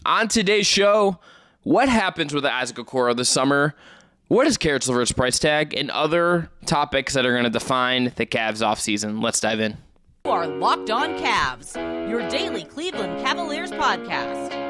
On today's show, what happens with Isaac Okoro this summer? What is Caris LeVert's price tag? And other topics that are going to define the Cavs offseason. Let's dive in. You are Locked On Cavs, your daily Cleveland Cavaliers podcast.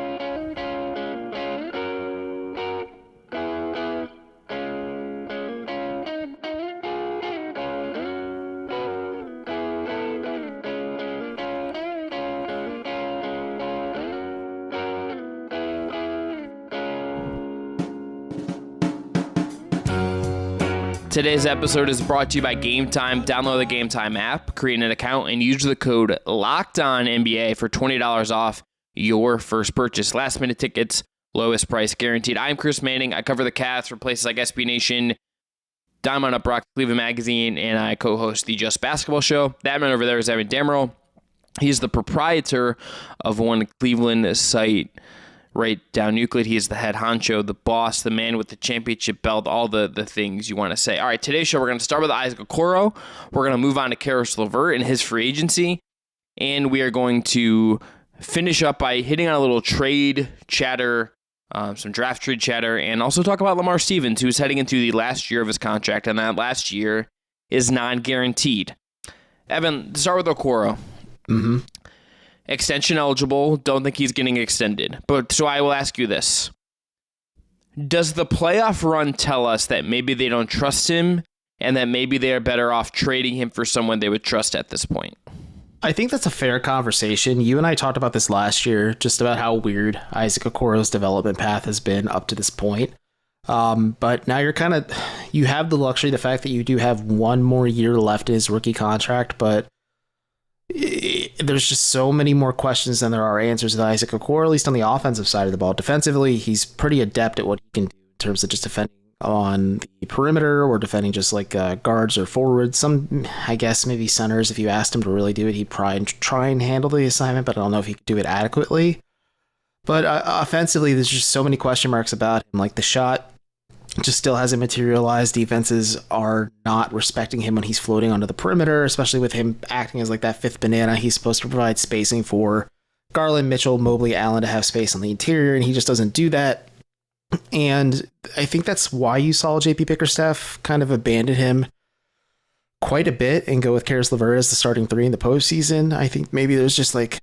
Today's episode is brought to you by Gametime. Download the Gametime app, create an account, and use the code LOCKEDONNBA for $20 off your first purchase. Last minute tickets, lowest price guaranteed. I'm Chris Manning. I cover the Cavs for places like SB Nation, Down UpRoxX, Cleveland Magazine, and I co-host the Just Basketball Show. That man over there is Evan Dammarell. He's the proprietor of one Cleveland site right down Euclid. He is the head honcho, the boss, the man with the championship belt, all the things you want to say. All right, today's show, we're going to start with Isaac Okoro. We're going to move on to Caris LeVert and his free agency. And we are going to finish up by hitting on a little trade chatter, some draft trade chatter, and also talk about Lamar Stevens, who's heading into the last year of his contract, and that last year is non-guaranteed. Evan, to start with Okoro. Mm-hmm. Extension eligible, don't think he's getting extended. But so I will ask you this. Does the playoff run tell us that maybe they don't trust him and that maybe they are better off trading him for someone they would trust at this point? I think that's a fair conversation. You and I talked about this last year, just about how weird Isaac Okoro's development path has been up to this point. But now you have the luxury, the fact that you do have one more year left in his rookie contract, but there's just so many more questions than there are answers with Isaac Okoro, at least on the offensive side of the ball. Defensively, he's pretty adept at what he can do in terms of just defending on the perimeter or defending just like guards or forwards. Some, I guess, maybe centers, if you asked him to really do it, he'd probably try and handle the assignment, but I don't know if he could do it adequately. But offensively, there's just so many question marks about him. Like the shot just still hasn't materialized. Defenses are not respecting him when he's floating onto the perimeter, especially with him acting as like that fifth banana. He's supposed to provide spacing for Garland, Mitchell, Mobley, Allen to have space on the interior, and he just doesn't do that. And I think that's why you saw JP Bickerstaff kind of abandon him quite a bit and go with Caris LeVert as the starting three in the postseason. I think maybe there's just like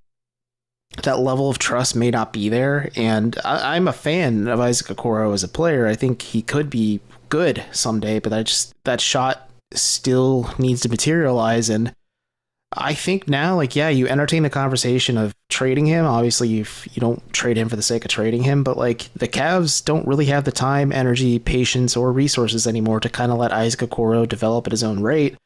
that level of trust may not be there. And I'm a fan of Isaac Okoro as a player. I think he could be good someday, but that shot still needs to materialize. And I think now, you entertain the conversation of trading him. Obviously, you don't trade him for the sake of trading him, but the Cavs don't really have the time, energy, patience, or resources anymore to kind of let Isaac Okoro develop at his own rate.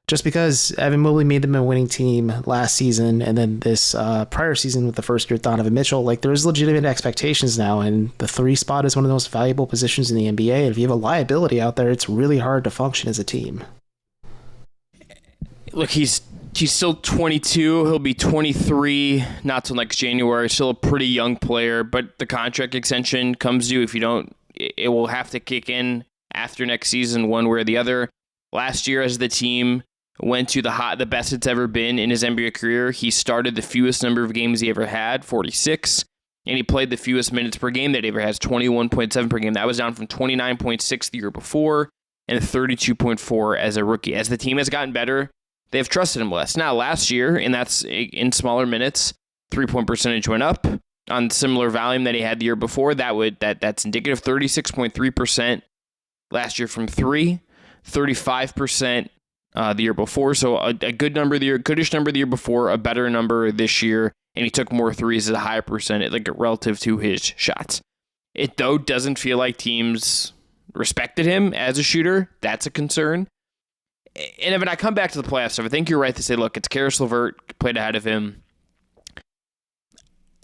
Just because Evan Mobley made them a winning team last season, and then this prior season with the first year Donovan Mitchell, there's legitimate expectations now, and the 3 spot is one of the most valuable positions in the NBA. And if you have a liability out there, it's really hard to function as a team. Look, he's still 22. He'll be 23 not till next January. Still a pretty young player, but the contract extension comes due. If you don't, it will have to kick in after next season, one way or the other. Last year, as the team went to the best it's ever been in his NBA career, he started the fewest number of games he ever had, 46, and he played the fewest minutes per game that he ever has, 21.7 per game. That was down from 29.6 the year before and 32.4 as a rookie. As the team has gotten better, they've trusted him less. Now, last year, and that's in smaller minutes, 3-point percentage went up on similar volume that he had the year before. That's indicative, 36.3% last year from 3, 35% the year before. So a good number the year, goodish number the year before, a better number this year, and he took more threes at a higher percentage, relative to his shots. It, though, doesn't feel like teams respected him as a shooter. That's a concern. And Evan, I come back to the playoff stuff. I think you're right to say, look, it's Caris LeVert played ahead of him.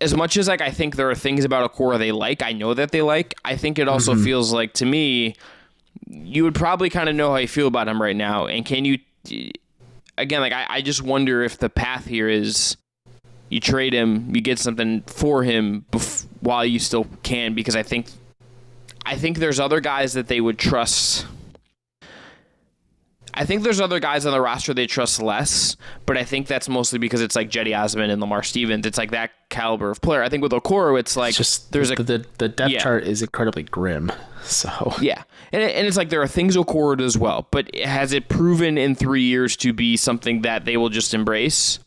As much as I think there are things about Okoro they like, I know that they like, I think it also feels like, to me, you would probably kind of know how you feel about him right now. And can you, again, I just wonder if the path here is you trade him, you get something for him while you still can, because I think there's other guys that they would trust. I think there's other guys on the roster they trust less, but I think that's mostly because it's like Jetty Osman and Lamar Stevens. It's like that caliber of player. I think with Okoro, it's like there's the depth chart is incredibly grim. So yeah, and it's like there are things Okoro does well, but has it proven in 3 years to be something that they will just embrace?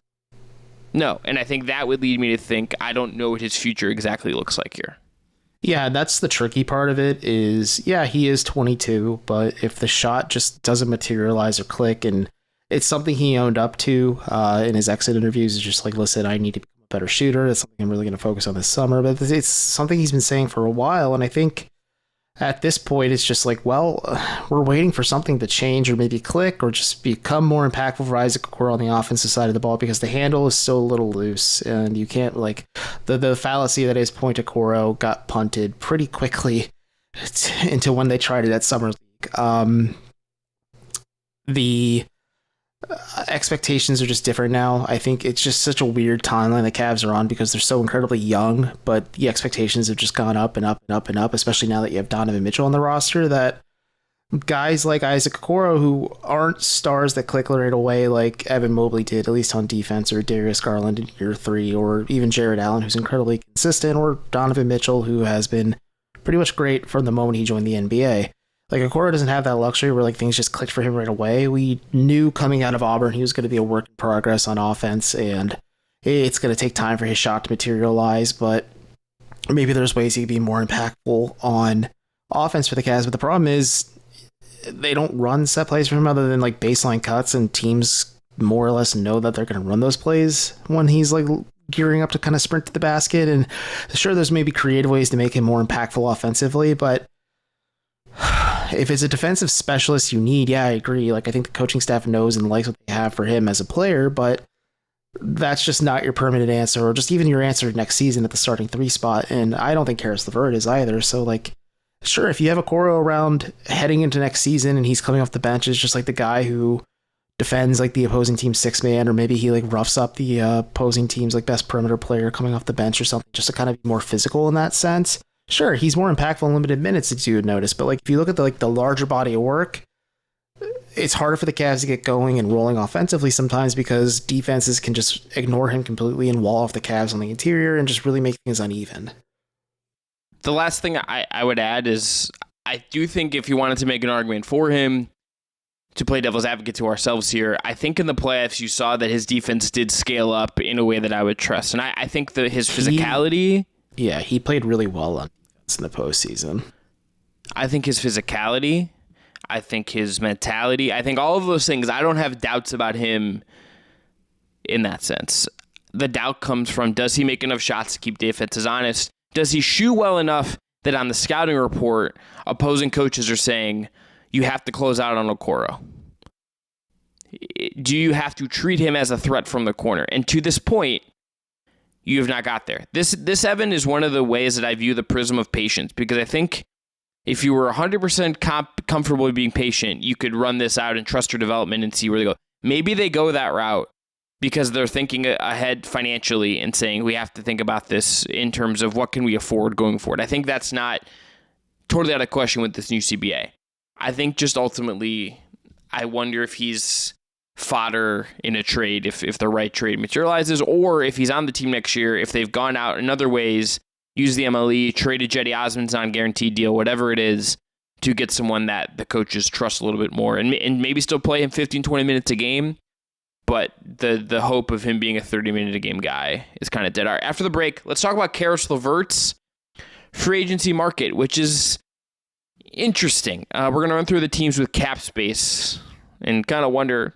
No, and I think that would lead me to think I don't know what his future exactly looks like here. Yeah, that's the tricky part of it is, yeah, he is 22, but if the shot just doesn't materialize or click, and it's something he owned up to in his exit interviews, is just like, listen, I need to become a better shooter. That's something I'm really going to focus on this summer, but it's something he's been saying for a while, and I think at this point, it's just like, well, we're waiting for something to change or maybe click or just become more impactful for Isaac Okoro on the offensive side of the ball, because the handle is still a little loose and you can't, like, the fallacy that is Point Okoro got punted pretty quickly into when they tried it at Summer League. The expectations are just different now. I think it's just such a weird timeline the Cavs are on because they're so incredibly young, but the expectations have just gone up and up and up and up, especially now that you have Donovan Mitchell on the roster, that guys like Isaac Okoro, who aren't stars that click right away like Evan Mobley did, at least on defense, or Darius Garland in year 3, or even Jared Allen, who's incredibly consistent, or Donovan Mitchell, who has been pretty much great from the moment he joined the NBA. Like, Okoro doesn't have that luxury where, like, things just clicked for him right away. We knew coming out of Auburn he was going to be a work in progress on offense, and it's going to take time for his shot to materialize, but maybe there's ways he could be more impactful on offense for the Cavs. But the problem is they don't run set plays for him other than, like, baseline cuts, and teams more or less know that they're going to run those plays when he's, like, gearing up to kind of sprint to the basket. And sure, there's maybe creative ways to make him more impactful offensively, but if it's a defensive specialist you need, yeah, I agree. Like, I think the coaching staff knows and likes what they have for him as a player, but that's just not your permanent answer, or just even your answer next season at the starting 3 spot. And I don't think Caris LeVert is either. So, like, sure, if you have Okoro around heading into next season and he's coming off the bench as just like the guy who defends like the opposing team's 6-man, or maybe he like roughs up the opposing team's like best perimeter player coming off the bench or something, just to kind of be more physical in that sense. Sure, he's more impactful in limited minutes, as you would notice, but like if you look at the larger body of work, it's harder for the Cavs to get going and rolling offensively sometimes because defenses can just ignore him completely and wall off the Cavs on the interior and just really make things uneven. The last thing I would add is I do think if you wanted to make an argument for him, to play devil's advocate to ourselves here, I think in the playoffs you saw that his defense did scale up in a way that I would trust. And I think that his physicality... he played really well on defense in the postseason. I think his physicality, I think his mentality, I think all of those things, I don't have doubts about him in that sense. The doubt comes from, does he make enough shots to keep defenses honest? Does he shoot well enough that on the scouting report, opposing coaches are saying, you have to close out on Okoro? Do you have to treat him as a threat from the corner? And to this point, you have not got there. This Evan, is one of the ways that I view the prism of patience, because I think if you were 100% comfortable with being patient, you could run this out and trust your development and see where they go. Maybe they go that route because they're thinking ahead financially and saying, we have to think about this in terms of what can we afford going forward. I think that's not totally out of question with this new CBA. I think just ultimately, I wonder if he's fodder in a trade, if the right trade materializes, or if he's on the team next year, if they've gone out in other ways, use the MLE, traded Jetty Osman's non-guaranteed deal, whatever it is, to get someone that the coaches trust a little bit more, and maybe still play him 15, 20 minutes a game, but the hope of him being a 30-minute-a-game guy is kind of dead. All right, after the break, let's talk about Caris LeVert's free agency market, which is interesting. We're going to run through the teams with cap space and kind of wonder,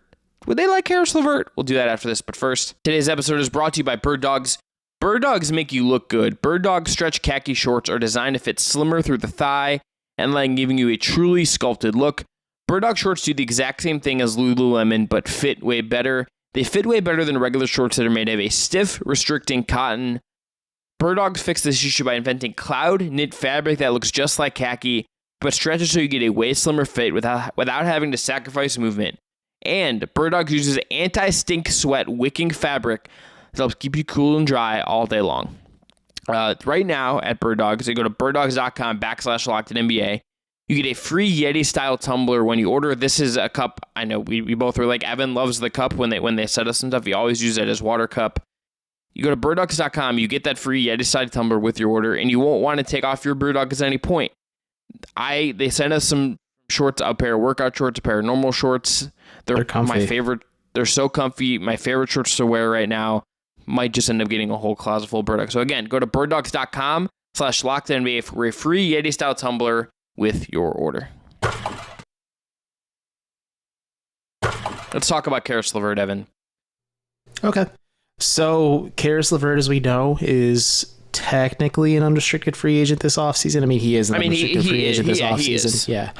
would they like Caris LeVert? We'll do that after this, but first, today's episode is brought to you by Birddogs. Birddogs make you look good. Birddogs stretch khaki shorts are designed to fit slimmer through the thigh and like giving you a truly sculpted look. Birddogs shorts do the exact same thing as Lululemon, but fit way better. They fit way better than regular shorts that are made of a stiff, restricting cotton. Birddogs fix this issue by inventing cloud knit fabric that looks just like khaki, but stretches so you get a way slimmer fit without having to sacrifice movement. And Birddogs uses anti-stink sweat wicking fabric that helps keep you cool and dry all day long. Right now at Birddogs, you go to birddogs.com/LockedInNBA. You get a free Yeti-style tumbler when you order. This is a cup. I know we both were like, Evan loves the cup when they set us some stuff. He always uses it as water cup. You go to birddogs.com, you get that free Yeti-style tumbler with your order, and you won't want to take off your Birddogs at any point. They sent us some shorts, a pair of workout shorts, a pair of normal shorts. They're comfy. My favorite. They're so comfy. My favorite shorts to wear right now. Might just end up getting a whole closet full of Birddogs. So again, go to birddogs.com/LockedNBA for a free Yeti-style tumbler with your order. Let's talk about Caris LeVert, Evan. Okay. So Caris LeVert, as we know, is technically an unrestricted free agent this offseason. I mean, he is an unrestricted free agent this offseason. Yeah.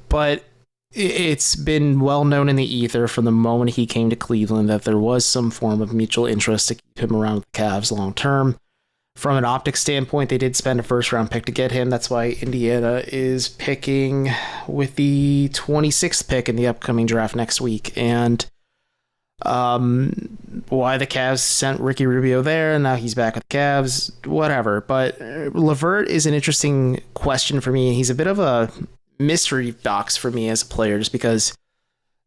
But it's been well known in the ether from the moment he came to Cleveland that there was some form of mutual interest to keep him around with the Cavs long term. From an optics standpoint, they did spend a first-round pick to get him. That's why Indiana is picking with the 26th pick in the upcoming draft next week. And why the Cavs sent Ricky Rubio there, and now he's back with the Cavs, whatever. But LeVert is an interesting question for me. He's a bit of a mystery box for me as a player, just because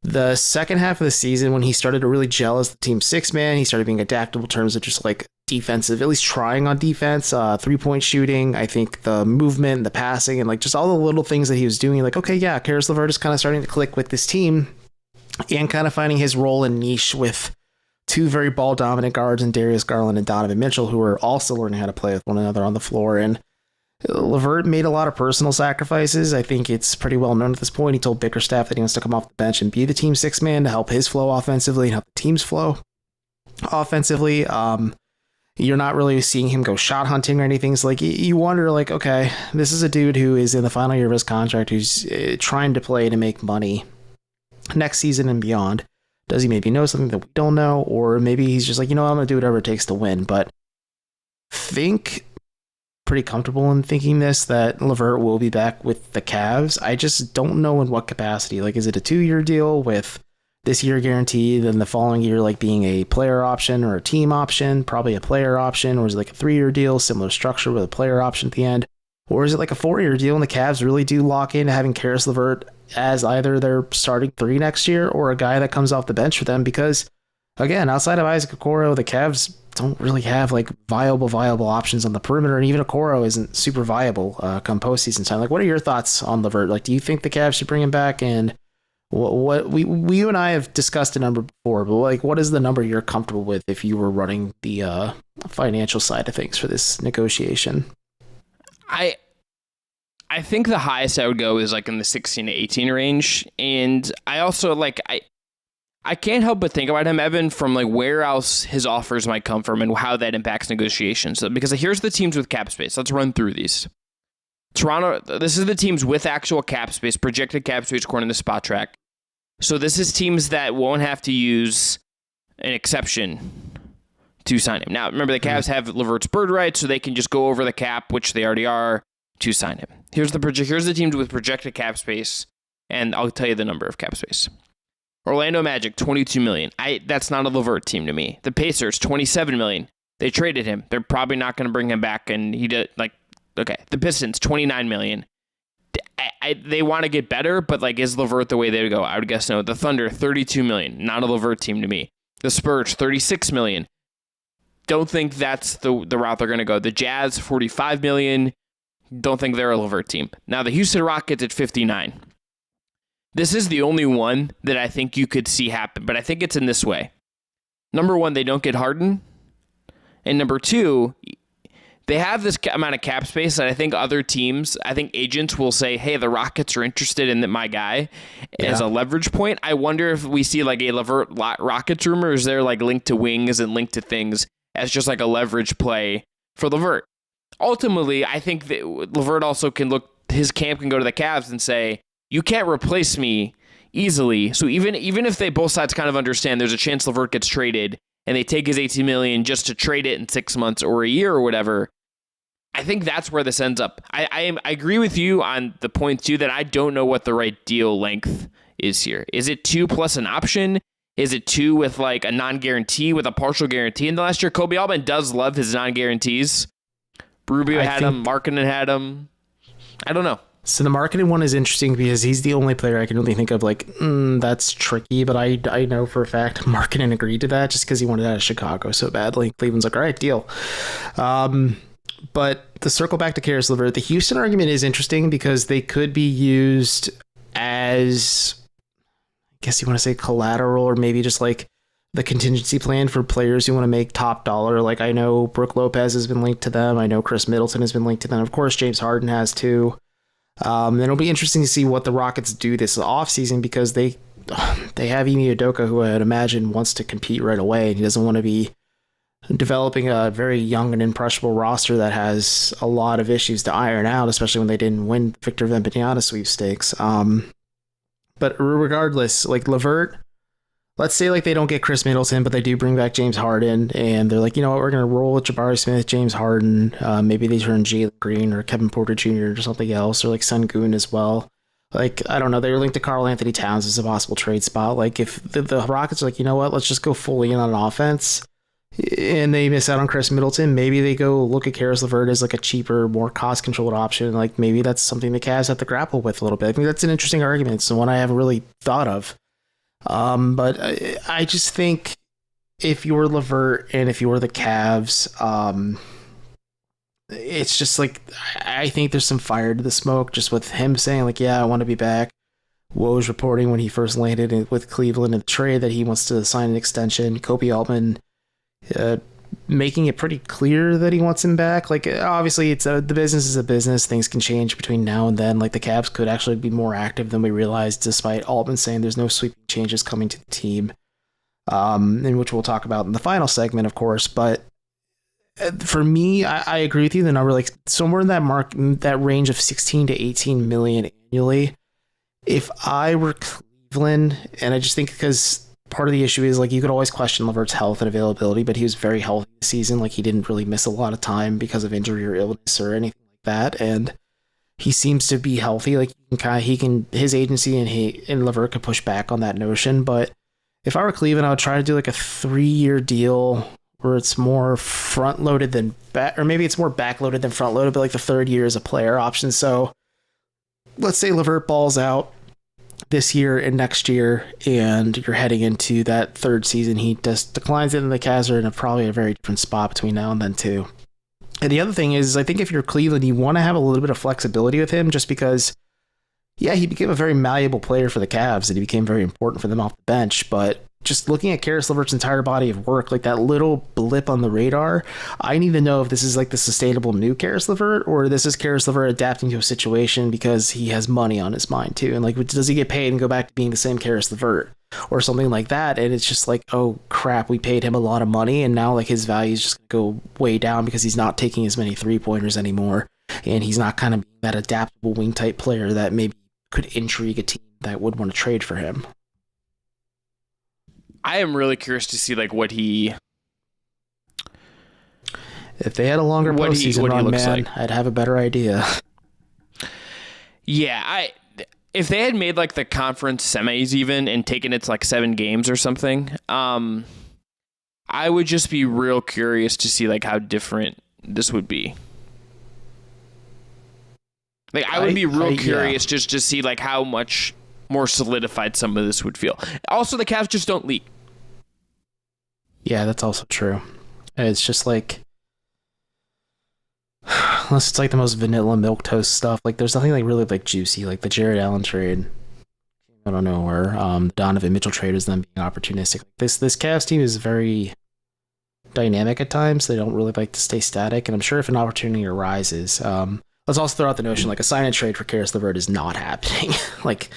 the second half of the season, when he started to really gel as the team's sixth man, he started being adaptable in terms of just like defensive, at least trying on defense, 3-point shooting. I think the movement, the passing, and like just all the little things that he was doing, like, okay, yeah, Caris LeVert is kind of starting to click with this team and kind of finding his role and niche with two very ball dominant guards in Darius Garland and Donovan Mitchell, who are also learning how to play with one another on the floor. And LeVert made a lot of personal sacrifices. I think it's pretty well known at this point. He told Bickerstaff that he wants to come off the bench and be the team's sixth man to help his flow offensively and help the team's flow offensively. You're not really seeing him go shot hunting or anything. So like you wonder, like, okay, this is a dude who is in the final year of his contract, who's trying to play to make money next season and beyond. Does he maybe know something that we don't know? Or maybe he's just like, I'm going to do whatever it takes to win. But think pretty comfortable in thinking that LeVert will be back with the Cavs. I just don't know in what capacity. Like, is it a 2-year deal with this year guaranteed and the following year like being a player option or a team option? Probably a player option. Or is it like a 3-year deal, similar structure with a player option at the end? Or is it like a 4-year deal and the Cavs really do lock into having Caris LeVert as either their starting 3 next year or a guy that comes off the bench for them? Because again, outside of Isaac Okoro, the Cavs don't really have like viable options on the perimeter, and even Okoro isn't super viable come postseason time. Like, what are your thoughts on LeVert? Like, do you think the Cavs should bring him back? And what you and I have discussed a number before, but like, what is the number you're comfortable with if you were running the financial side of things for this negotiation? I think the highest I would go is like in the 16 to 18 range, and I also like I can't help but think about him, Evan, from like where else his offers might come from and how that impacts negotiations. Because here's the teams with cap space. Let's run through these. Toronto, this is the teams with actual cap space, projected cap space according to Spot Track. So this is teams that won't have to use an exception to sign him. Now, remember, the Cavs have LeVert's bird rights, so they can just go over the cap, which they already are, to sign him. Here's the teams with projected cap space, and I'll tell you the number of cap space. Orlando Magic, $22 million. That's not a LeVert team to me. The Pacers, $27 million. They traded him. They're probably not going to bring him back, and he did okay. The Pistons, $29 million. They want to get better, but like, is LeVert the way they would go? I would guess no. The Thunder, $32 million. Not a LeVert team to me. The Spurs, $36 million. Don't think that's the route they're going to go. The Jazz, $45 million. Don't think they're a LeVert team. Now, the Houston Rockets at $59 million. This is the only one that I think you could see happen, but I think it's in this way. Number one, they don't get Harden. And number two, they have this amount of cap space that I think other teams, I think agents will say, hey, the Rockets are interested in my guy as a leverage point. I wonder if we see like a LeVert Rockets rumor, or is there like linked to wings and linked to things as just like a leverage play for LeVert. Ultimately, I think that LeVert also his camp can go to the Cavs and say, you can't replace me easily. So even if they both sides kind of understand there's a chance LeVert gets traded and they take his $18 million just to trade it in 6 months or a year or whatever, I think that's where this ends up. I agree with you on the point too that I don't know what the right deal length is here. Is it 2 plus an option? Is it 2 with like a non-guarantee with a partial guarantee? In the last year, Kobe Altman does love his non-guarantees. Rubio had him. Markkanen had him. I don't know. So the marketing one is interesting because he's the only player I can really think of like, that's tricky, but I know for a fact Markkanen agreed to that just because he wanted out of Chicago so badly. Cleveland's like, all right, deal. But to circle back to Caris LeVert, the Houston argument is interesting because they could be used as, I guess you want to say collateral, or maybe just like the contingency plan for players who want to make top dollar. Like I know Brook Lopez has been linked to them. I know Chris Middleton has been linked to them. Of course, James Harden has too. And it'll be interesting to see what the Rockets do this offseason because they have Ime Udoka, who I would imagine wants to compete right away, and he doesn't want to be developing a very young and impressionable roster that has a lot of issues to iron out, especially when they didn't win Victor Wembanyama sweepstakes. But regardless, like LeVert, let's say like they don't get Chris Middleton, but they do bring back James Harden, and they're like, you know what, we're going to roll with Jabari Smith, James Harden. Maybe they turn Jalen Green or Kevin Porter Jr. or something else, or like Sengun as well. Like, I don't know, they were linked to Karl Anthony Towns as a possible trade spot. Like, if the Rockets are like, you know what, let's just go fully in on offense, and they miss out on Chris Middleton, maybe they go look at Caris LeVert as like a cheaper, more cost-controlled option. Like, maybe that's something the Cavs have to grapple with a little bit. I mean, that's an interesting argument. It's the one I haven't really thought of. But I just think if you're LeVert and if you're the Cavs, it's just like, I think there's some fire to the smoke just with him saying like, yeah, I want to be back. Woj reporting when he first landed with Cleveland in the trade that he wants to sign an extension. Kobe Altman making it pretty clear that he wants him back. Like, obviously it's the business is a business. Things can change between now and then. Like, the Cavs could actually be more active than we realized, despite Altman saying there's no sweeping changes coming to the team, in which we'll talk about in the final segment, of course. But for me, I agree with you. The number, like somewhere in that range of 16 to 18 million annually. If I were Cleveland, and I just think because part of the issue is like you could always question LeVert's health and availability, but he was very healthy this season. Like, he didn't really miss a lot of time because of injury or illness or anything like that, and he seems to be healthy. Like, his agency and LeVert could push back on that notion. But if I were Cleveland, I would try to do like a 3-year deal where it's more front loaded than back, or maybe it's more back loaded than front loaded, but like the third year is a player option. So let's say LeVert balls out this year and next year, and you're heading into that third season. He just declines it, and the Cavs are in probably a very different spot between now and then too. And the other thing is, I think if you're Cleveland, you want to have a little bit of flexibility with him, just because, yeah, he became a very malleable player for the Cavs, and he became very important for them off the bench. But just looking at Caris LeVert's entire body of work, like that little blip on the radar, I need to know if this is like the sustainable new Caris LeVert, or this is Caris LeVert adapting to a situation because he has money on his mind too. And like, does he get paid and go back to being the same Caris LeVert or something like that? And it's just like, oh crap, we paid him a lot of money, and now like his value is just going to go way down because he's not taking as many 3-pointers anymore, and he's not kind of being that adaptable wing type player that maybe could intrigue a team that would want to trade for him. I am really curious to see like what he. If they had a longer postseason run, looks man, like. I'd have a better idea. Yeah, if they had made like the conference semis even and taken it to like 7 games or something, I would just be real curious to see like how different this would be. Like, I would be real curious just to see like how much more solidified some of this would feel. Also, the Cavs just don't leak. Yeah, that's also true. It's just like, unless it's like the most vanilla milquetoast stuff, like there's nothing like really like juicy, like the Jared Allen trade. I don't know where the Donovan Mitchell trade is them being opportunistic. This Cavs team is very dynamic at times. They don't really like to stay static, and I'm sure if an opportunity arises, let's also throw out the notion like a sign and trade for Caris LeVert is not happening. Like,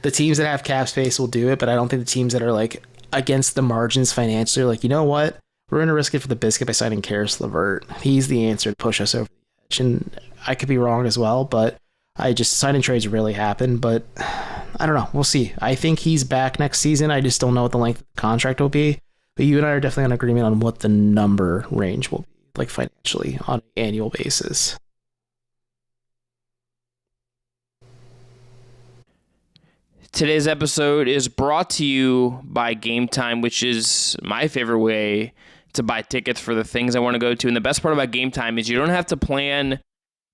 the teams that have cap space will do it, but I don't think the teams that are like against the margins financially are like, you know what, we're going to risk it for the biscuit by signing Caris LeVert. He's the answer to push us over the edge. And I could be wrong as well, but sign and trades really happen. But I don't know. We'll see. I think he's back next season. I just don't know what the length of the contract will be. But you and I are definitely on agreement on what the number range will be, like financially on an annual basis. Today's episode is brought to you by Gametime, which is my favorite way to buy tickets for the things I want to go to. And the best part about Gametime is you don't have to plan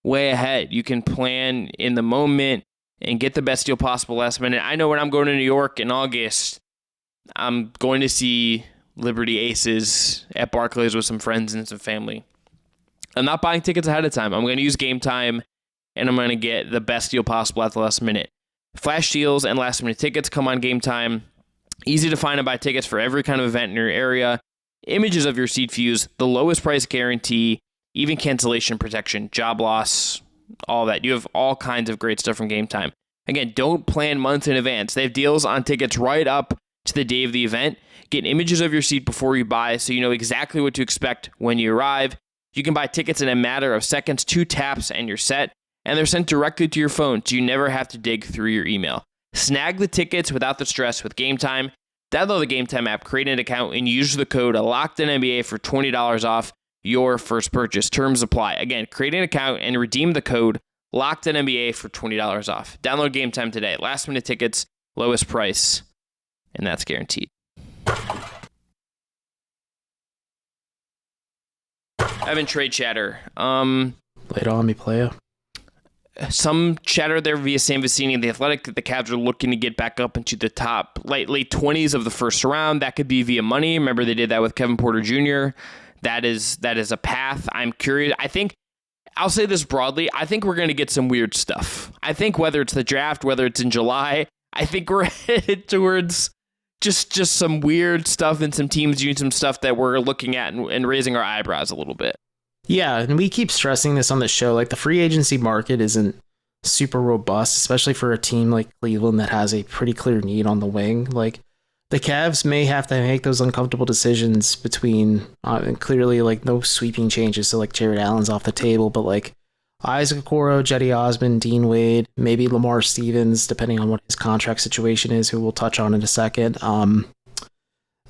way ahead. You can plan in the moment and get the best deal possible last minute. I know when I'm going to New York in August, I'm going to see Liberty Aces at Barclays with some friends and some family. I'm not buying tickets ahead of time. I'm going to use Gametime, and I'm going to get the best deal possible at the last minute. Flash deals and last minute tickets come on Gametime. Easy to find and buy tickets for every kind of event in your area. Images of your seat views, the lowest price guarantee, even cancellation protection, job loss, all that. You have all kinds of great stuff from Gametime. Again, don't plan months in advance. They have deals on tickets right up to the day of the event. Get images of your seat before you buy so you know exactly what to expect when you arrive. You can buy tickets in a matter of seconds, 2 taps, and you're set. And they're sent directly to your phone, so you never have to dig through your email. Snag the tickets without the stress with Gametime. Download the Gametime app, create an account, and use the code LOCKEDONNBA for $20 off your first purchase. Terms apply. Again, create an account and redeem the code LOCKEDONNBA for $20 off. Download Gametime today. Last minute tickets, lowest price, and that's guaranteed. Evan, trade chatter. Lay it on me, playa. Some chatter there via Sam Vecini and The Athletic that the Cavs are looking to get back up into the top late 20s of the first round. That could be via money. Remember, they did that with Kevin Porter Jr. That is a path. I'm curious. I think, I'll say this broadly, I think we're going to get some weird stuff. I think whether it's the draft, whether it's in July, I think we're headed towards just some weird stuff and some teams doing some stuff that we're looking at and raising our eyebrows a little bit. Yeah, and we keep stressing this on the show. Like, the free agency market isn't super robust, especially for a team like Cleveland that has a pretty clear need on the wing. Like, the Cavs may have to make those uncomfortable decisions between, and clearly, like, no sweeping changes. So, like, Jared Allen's off the table, but, like, Isaac Okoro, Jetty Osman, Dean Wade, maybe Lamar Stevens, depending on what his contract situation is, who we'll touch on in a second.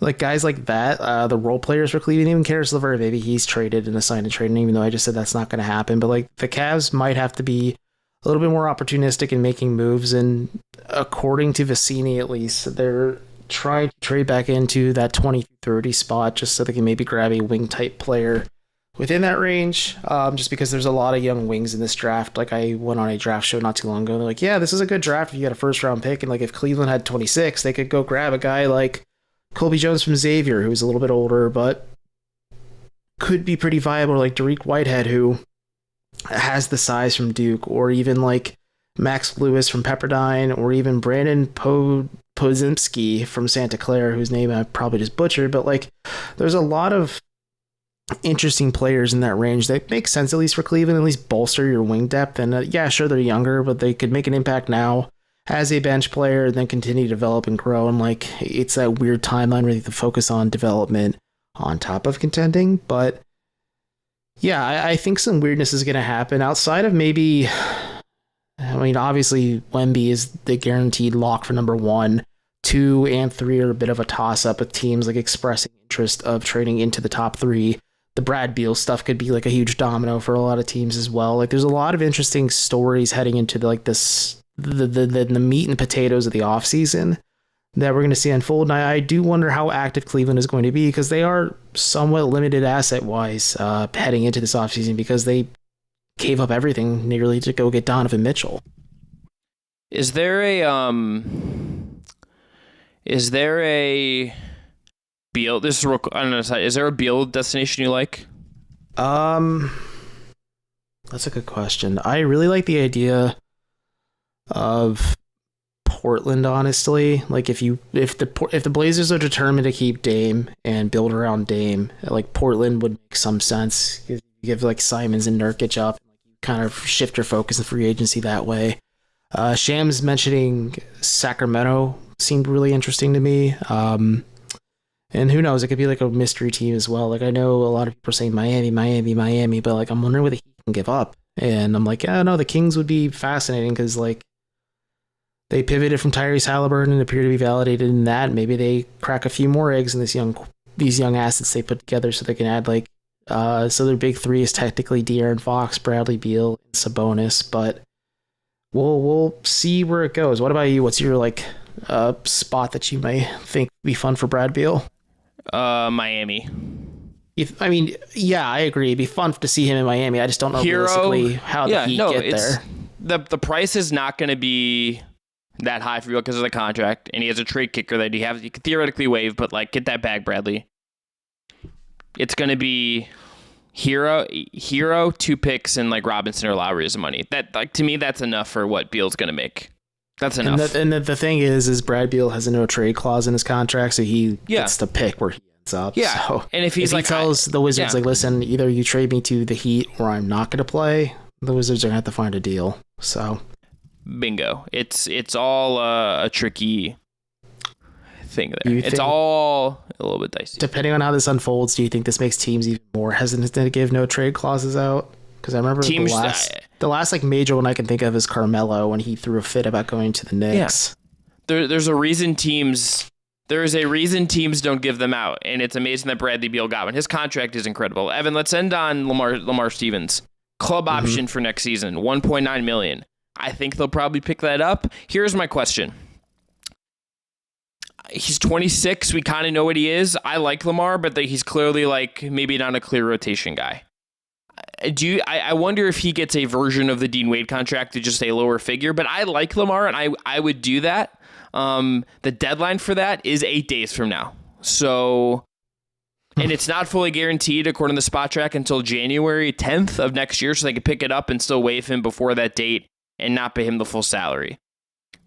Like, guys like that, the role players for Cleveland, even Caris LeVert, maybe he's traded and assigned to trading, even though I just said that's not going to happen. But, like, the Cavs might have to be a little bit more opportunistic in making moves, and according to Vecini, at least, they're trying to trade back into that 20-30 spot just so they can maybe grab a wing-type player within that range, just because there's a lot of young wings in this draft. Like, I went on a draft show not too long ago, and they're like, yeah, this is a good draft if you got a first-round pick, and, like, if Cleveland had 26, they could go grab a guy like Colby Jones from Xavier, who's a little bit older, but could be pretty viable, like Dariq Whitehead, who has the size from Duke, or even like Max Lewis from Pepperdine, or even Brandon Podziemski from Santa Clara, whose name I probably just butchered, but like, there's a lot of interesting players in that range that make sense, at least for Cleveland, at least bolster your wing depth. And yeah, sure, they're younger, but they could make an impact now as a bench player and then continue to develop and grow. And like, it's that weird timeline where you have to focus on development on top of contending. But yeah, I think some weirdness is going to happen outside of maybe, I mean, obviously Wemby is the guaranteed lock for number 1. 2 and 3 are a bit of a toss up with teams like expressing interest of trading into the top 3. The Brad Beal stuff could be like a huge domino for a lot of teams as well. Like, there's a lot of interesting stories heading into like this, the meat and potatoes of the offseason that we're going to see unfold. And I do wonder how active Cleveland is going to be, because they are somewhat limited asset-wise heading into this offseason, because they gave up everything nearly to go get Donovan Mitchell. Is there a Beal? This is real. I don't know. Is there a Beal destination you like? That's a good question. I really like the idea of Portland, honestly. Like, if the Blazers are determined to keep Dame and build around Dame, like, Portland would make some sense. You give like Simons and Nurkic up, kind of shift your focus in free agency that way. Shams mentioning Sacramento seemed really interesting to me. And who knows, it could be like a mystery team as well. Like, I know a lot of people are saying Miami, but like, I'm wondering what the Heat can give up. And I'm like, yeah, no, the Kings would be fascinating, because like, they pivoted from Tyrese Halliburton and appear to be validated in that. Maybe they crack a few more eggs in these young assets they put together, so they can add like, so their big 3 is technically De'Aaron Fox, Bradley Beal, and Sabonis, but we'll see where it goes. What about you? What's your like spot that you may think would be fun for Brad Beal? Miami. I mean, yeah, I agree. It'd be fun to see him in Miami. I just don't know realistically how the Heat get there. The price is not going to be that high for you because of the contract, and he has a trade kicker that you could theoretically waive, but like get that bag, Bradley. It's going to be Hero, 2 picks, and like Robinson or Lowry is money. That, like, to me, that's enough for what Beal's going to make. That's enough. And the thing is Brad Beal has a no trade clause in his contract, so he gets to pick where he ends up. Yeah, so and if he tells the Wizards, like, listen, either you trade me to the Heat or I'm not going to play, the Wizards are going to have to find a deal. So, bingo. It's all a tricky thing there. It's all a little bit dicey. Depending on how this unfolds, do you think this makes teams even more hesitant to give no trade clauses out? Because I remember the last like major one I can think of is Carmelo when he threw a fit about going to the Knicks. Yeah. There's a reason teams don't give them out, and it's amazing that Bradley Beal got one. His contract is incredible. Evan, let's end on Lamar Stevens. Club option for next season, $1.9 million. I think they'll probably pick that up. Here's my question. He's 26. We kind of know what he is. I like Lamar, but he's clearly like maybe not a clear rotation guy. I wonder if he gets a version of the Dean Wade contract to just a lower figure, but I like Lamar and I would do that. The deadline for that is 8 days from now. So, and it's not fully guaranteed according to Spot Track until January 10th of next year. So they could pick it up and still waive him before that date and not pay him the full salary.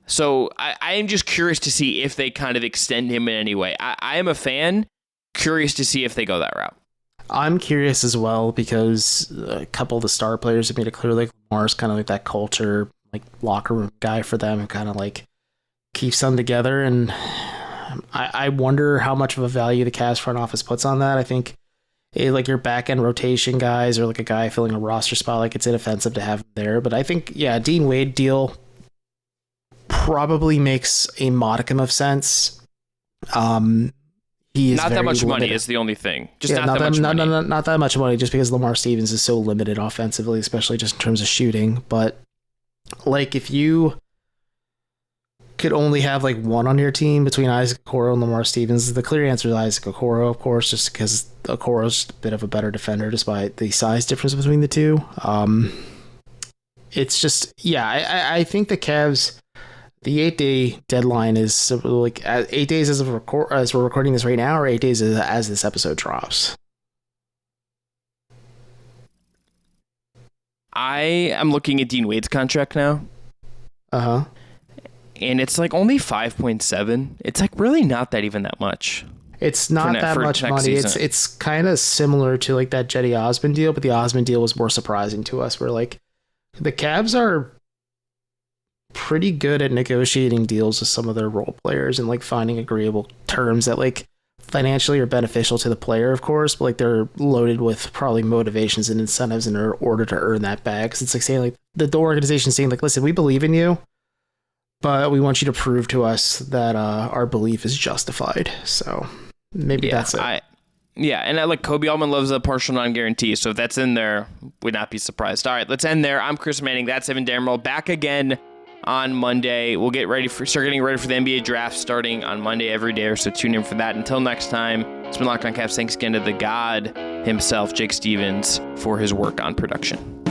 So I am just curious to see if they kind of extend him in any way. I am a fan, curious to see if they go that route. I'm curious as well because a couple of the star players have made it clear like Lamar's kind of like that culture, like locker room guy for them and kind of like keeps them together. And I wonder how much of a value the Cavs front office puts on that. I think like your back end rotation guys or like a guy filling a roster spot, like it's inoffensive to have him there. But I think, Dean Wade deal probably makes a modicum of sense. He is not that much limited. Money is the only thing. Just not that much money, just because Lamar Stevens is so limited offensively, especially just in terms of shooting. But like if you could only have like one on your team between Isaac Okoro and Lamar Stevens, the clear answer is Isaac Okoro, of course, just because Okoro's a bit of a better defender despite the size difference between the two. It's just, I think the Cavs, the 8-day deadline is like 8 days as we're recording this right now, or 8 days as this episode drops. I am looking at Dean Wade's contract now. Uh-huh. And it's like only 5.7. It's like really not that even that much. It's not that much money. It's kind of similar to like that Jetty Osman deal, but the Osman deal was more surprising to us. Where like the Cavs are pretty good at negotiating deals with some of their role players and like finding agreeable terms that like financially are beneficial to the player, of course, but like they're loaded with probably motivations and incentives in order to earn that bag. Because it's like saying like the organization saying like, listen, we believe in you, but we want you to prove to us that our belief is justified. So maybe that's it. And I like Kobe Allman loves a partial non-guarantee, so if that's in there, would not be surprised. All right, let's end there. I'm Chris Manning. That's Evan Dammarell. Back again on Monday. We'll start getting ready for the NBA draft starting on Monday every day, so tune in for that. Until next time, it's been Locked On Cavs. Thanks again to the God himself, Jake Stevens, for his work on production.